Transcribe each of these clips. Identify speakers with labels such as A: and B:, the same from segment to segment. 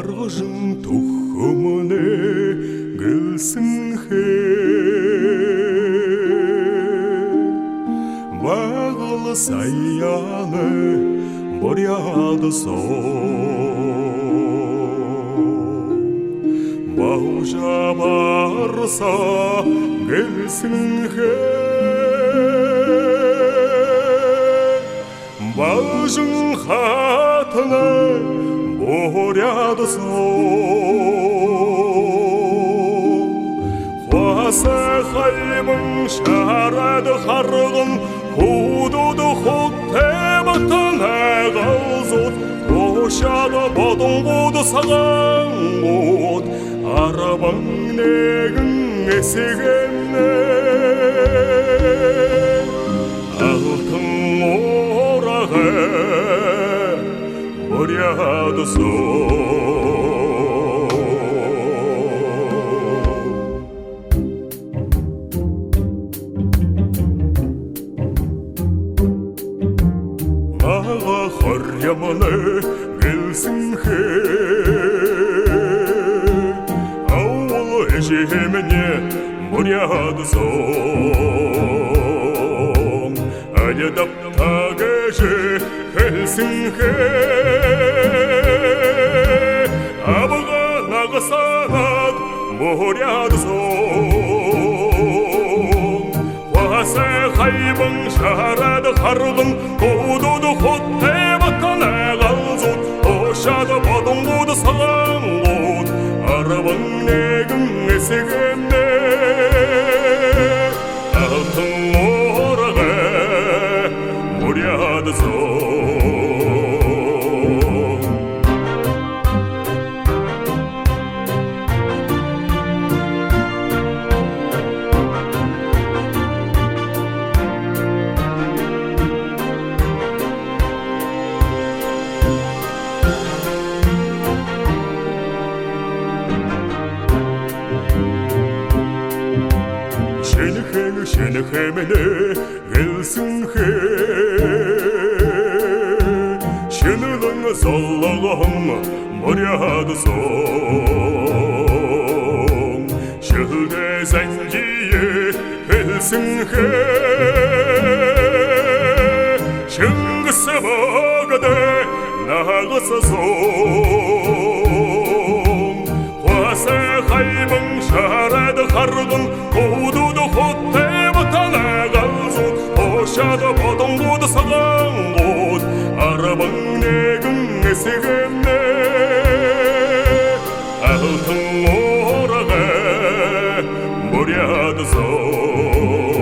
A: маргышын тухымыне гүлсінхе бағылы саяны боряды сон баужа барса гүлсінхе бажың хатыны боряды сон хуасы хайбың шарады харғын худуды хутте баттан әғалзут тошады бодың буды саған бұд арабың негін есігенне алтын орағы боряды аға хоряманы гүлсінхе ауыл әжемене боряды сон әледап тағыжы гүлсінхе абыға нағысанат боряды сон васы хайбың шарады қарғын қудуды құтты баттан әғалзут ошады бодың бұды саған бұд арабың негің есігенде алтын орағы боряды Şenhemen'e gelsinhe Şenilin sallağım boryadı son Şehirde zengiye gelsinhe Şengisi bağıda nağısı son Huası haybın şaradı hargın Kududu hutte ошады бодың буды саған бұд арабың негің есігенде алтын орағы боряды сон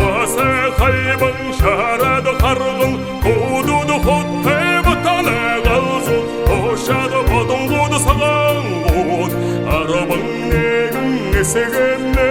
A: осы хайбың шарады қарғын қудуды құтты бұтаны қалзын ошады бодың буды саған бұд арабың негің есігенде